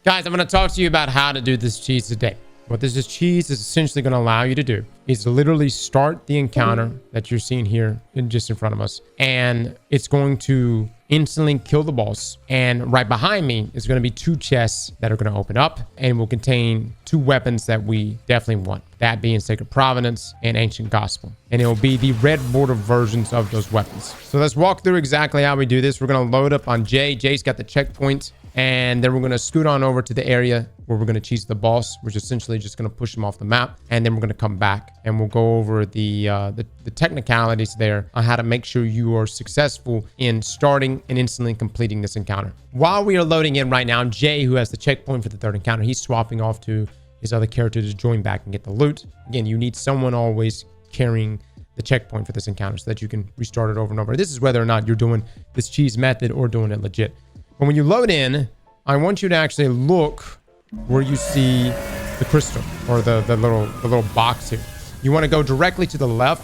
Guys, I'm going to talk to you about how to do this cheese today. What this cheese is essentially going to allow you to do is literally start the encounter that you're seeing here just in front of us. And it's going to instantly kill the boss. And right behind me is going to be 2 chests that are going to open up and will contain 2 weapons that we definitely want. That being Sacred Providence and Ancient Gospel. And it will be the red border versions of those weapons. So let's walk through exactly how we do this. We're going to load up on Jay. Jay's got the checkpoint. And then we're going to scoot on over to the area where we're going to cheese the boss, which is essentially just going to push him off the map. And then we're going to come back and we'll go over the technicalities there on how to make sure you are successful in starting and instantly completing this encounter. While we are loading in right now, Jay, who has the checkpoint for the 3rd encounter, he's swapping off to his other character to join back and get the loot. Again, you need someone always carrying the checkpoint for this encounter so that you can restart it over and over. This is whether or not you're doing this cheese method or doing it legit. But when you load in, I want you to actually look where you see the crystal or the little box here. You want to go directly to the left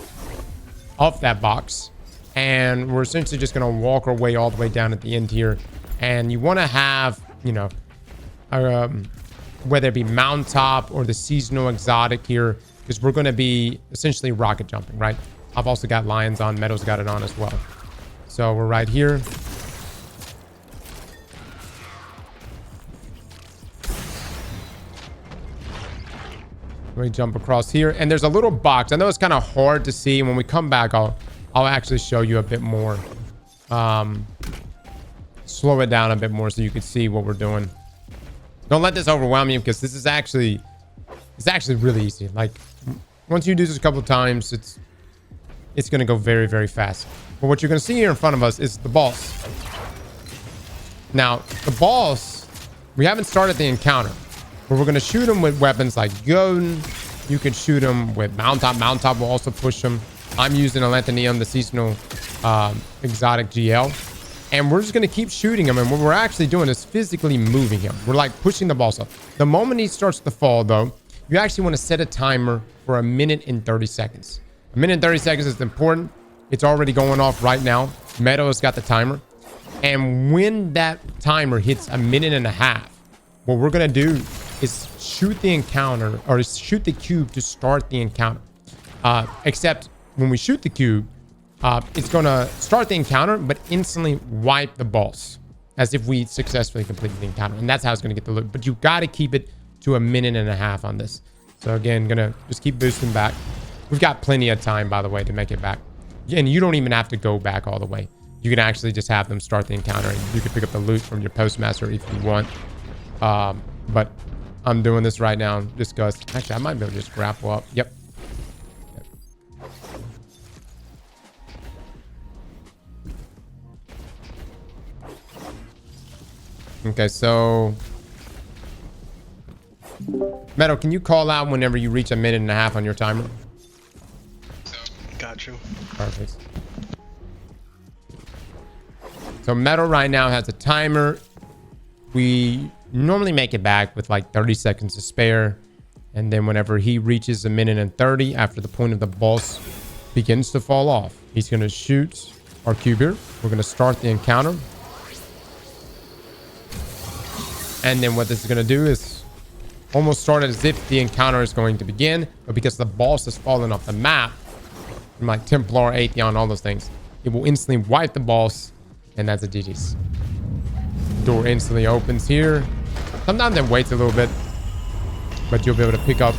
of that box. And we're essentially just going to walk our way all the way down at the end here. And you want to have, you know, whether it be mountaintop or the seasonal exotic here, because we're going to be essentially rocket jumping, right? I've also got lions on. Meadow's got it on as well. So we're right here. We jump across here and there's a little box. I know it's kind of hard to see. When we come back, I'll actually show you a bit more. Slow it down a bit more so you can see what we're doing. Don't let this overwhelm you because this is actually really easy. Like once you do this a couple of times, it's going to go very, very fast. But what you're going to see here in front of us is the boss. Now, the boss, we haven't started the encounter. But we're going to shoot him with weapons like Gun. You can shoot him with Mount-Top. Mount-Top will also push him. I'm using Alantanium, the seasonal exotic GL. And we're just going to keep shooting him. And what we're actually doing is physically moving him. We're like pushing the boss up. The moment he starts to fall, though, you actually want to set a timer for 1 minute and 30 seconds. 1 minute and 30 seconds is important. It's already going off right now. Meadow's got the timer. And when that timer hits 1.5 minutes, what we're going to do is shoot the encounter or shoot the cube to start the encounter. Except when we shoot the cube, it's going to start the encounter, but instantly wipe the boss as if we successfully completed the encounter. And that's how it's going to get the loot. But you got to keep it to 1.5 minutes on this. So again, going to just keep boosting back. We've got plenty of time, by the way, to make it back. And you don't even have to go back all the way. You can actually just have them start the encounter and you can pick up the loot from your postmaster if you want. But I'm doing this right now just because actually I might be able to just grapple up. Yep. Okay, so Meadow, can you call out whenever you reach 1.5 minutes on your timer? Got you. Perfect. So Meadow right now has a timer. We normally make it back with like 30 seconds to spare. And then whenever he reaches 1.30 minutes after the point of the boss begins to fall off, he's going to shoot our cube here. We're going to start the encounter. And then what this is going to do is almost start as if the encounter is going to begin. But because the boss has fallen off the map, from like Templar, Atheon, all those things, it will instantly wipe the boss. And that's a GG's. Door instantly opens here. Sometimes it waits a little bit, but you'll be able to pick up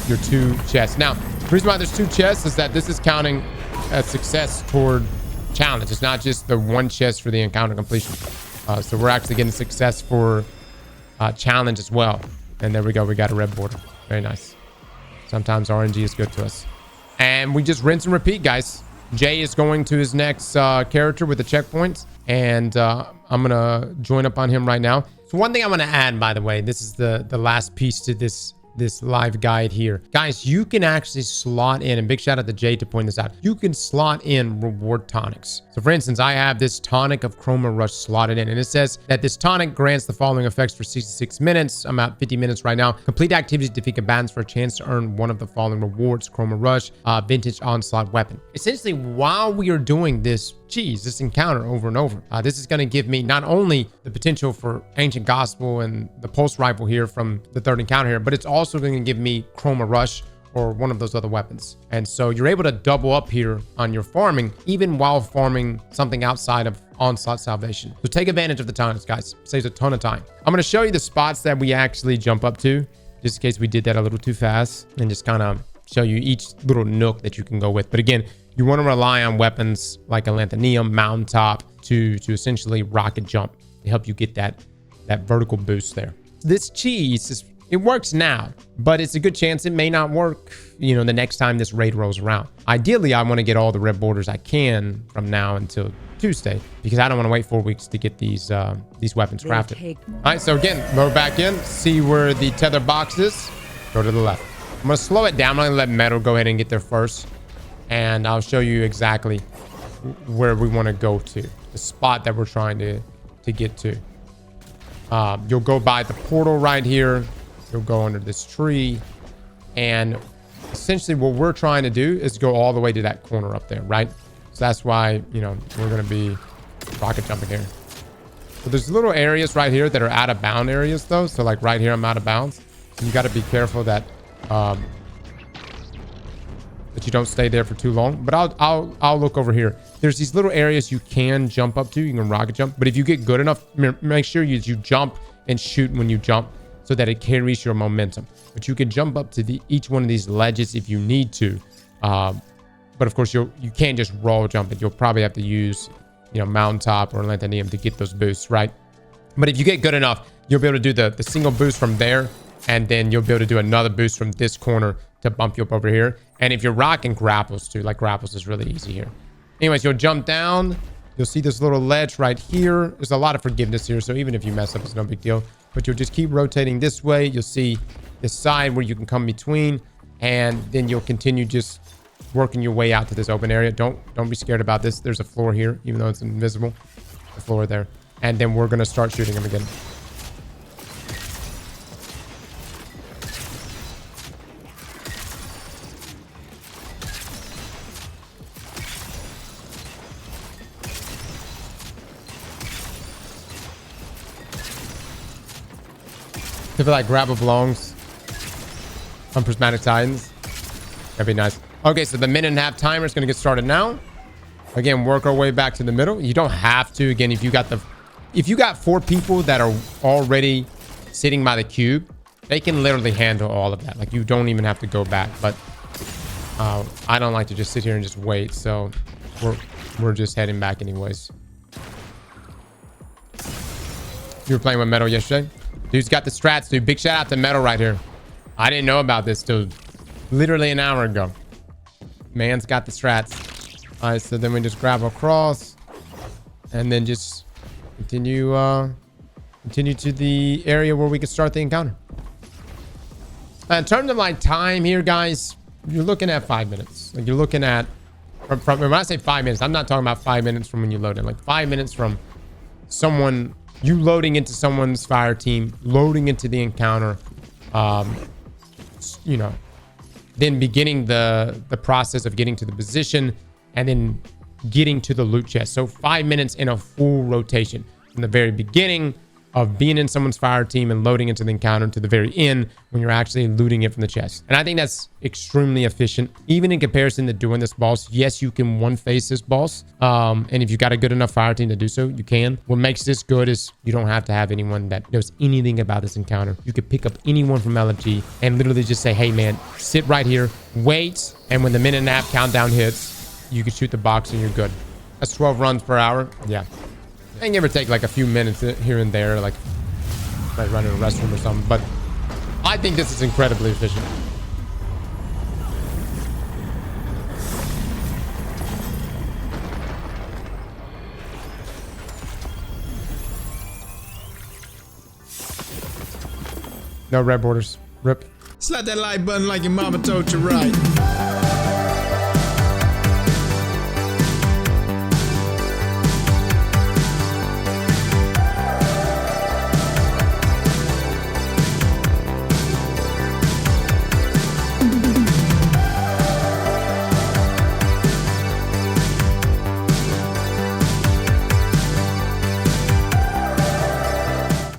your 2 chests. Now, the reason why there's 2 chests is that this is counting as success toward challenge. It's not just the 1 chest for the encounter completion. So we're actually getting success for challenge as well. And there we go. We got a red border. Very nice. Sometimes RNG is good to us. And we just rinse and repeat, guys. Jay is going to his next character with the checkpoints. And I'm going to join up on him right now. So one thing I'm going to add, by the way, this is the last piece to this live guide here. Guys, you can actually slot in, and big shout out to Jay to point this out. You can slot in reward tonics. So for instance, I have this tonic of Chroma Rush slotted in, and it says that this tonic grants the following effects for 66 minutes. I'm at 50 minutes right now. Complete activities to defeat combatants for a chance to earn one of the following rewards: Chroma Rush, Vintage Onslaught Weapon. Essentially, while we are doing this cheese, this encounter over and over. This is going to give me not only the potential for Ancient Gospel and the Pulse Rifle here from the third encounter here, but it's also going to give me Chroma Rush or one of those other weapons. And so you're able to double up here on your farming, even while farming something outside of Onslaught Salvation. So take advantage of the tonics, guys. Saves a ton of time. I'm going to show you the spots that we actually jump up to, just in case we did that a little too fast, and just kind of show you each little nook that you can go with. But again, you want to rely on weapons like a Lanthanium, Mountaintop to essentially rocket jump to help you get that vertical boost there. This cheese, it works now, but it's a good chance it may not work, you know, the next time this raid rolls around. Ideally, I want to get all the red borders I can from now until Tuesday, because I don't want to wait 4 weeks to get these weapons crafted. All right, so again, go back in, see where the tether box is, go to the left. I'm going to slow it down. I'm going to let Metal go ahead and get there first. And I'll show you exactly where we want to go to. The spot that we're trying to get to. You'll go by the portal right here. You'll go under this tree. And essentially what we're trying to do is go all the way to that corner up there, right? So that's why, you know, we're going to be rocket jumping here. So there's little areas right here that are out of bound areas though. So like right here, I'm out of bounds. So you got to be careful that you don't stay there for too long. But I'll look over here. There's these little areas you can jump up to. You can rocket jump. But if you get good enough, make sure you jump and shoot when you jump so that it carries your momentum. But you can jump up to each one of these ledges if you need to. But of course, you can't just roll jump it. You'll probably have to use, you know, Mountaintop or Lanthanium to get those boosts, right? But if you get good enough, you'll be able to do the single boost from there. And then you'll be able to do another boost from this corner to bump you up over here. And if you're rocking grapples too, like grapples is really easy here. Anyways, you'll jump down. You'll see this little ledge right here. There's a lot of forgiveness here. So even if you mess up, it's no big deal. But you'll just keep rotating this way. You'll see this side where you can come between. And then you'll continue just working your way out to this open area. Don't be scared about this. There's a floor here, even though it's invisible. The floor there. And then we're going to start shooting them again. If it like grab belongs on Prismatic Titans, that'd be nice. Okay, so the 1.5-minute timer is going to get started now. Again, work our way back to the middle. You don't have to. Again, if you got 4 people that are already sitting by the cube, they can literally handle all of that. Like you don't even have to go back. But I don't like to just sit here and just wait. So we're just heading back anyways. You were playing with Metal yesterday? Dude's got the strats, dude. Big shout out to Metal right here. I didn't know about this till literally an hour ago. Man's got the strats. All right, so then we just grab across and then just continue to the area where we can start the encounter. In terms of like time here, guys, you're looking at 5 minutes. Like you're looking at, when I say 5 minutes, I'm not talking about 5 minutes from when you load in. Like 5 minutes from someone, you loading into someone's fire team, loading into the encounter, you know, then beginning the process of getting to the position and then getting to the loot chest. So 5 minutes in a full rotation from the very beginning of being in someone's fire team and loading into the encounter to the very end when you're actually looting it from the chest. And I think that's extremely efficient, even in comparison to doing this boss. Yes, you can one face this boss. And if you got a good enough fire team to do so, you can. What makes this good is you don't have to have anyone that knows anything about this encounter. You could pick up anyone from LFG and literally just say, hey man, sit right here, wait. And when the 1.5-minute countdown hits, you can shoot the box and you're good. That's 12 runs per hour. Yeah. And give or take like a few minutes here and there, like running a restroom or something. But I think this is incredibly efficient. No red borders. Rip. Slap that like button like your mama told you right.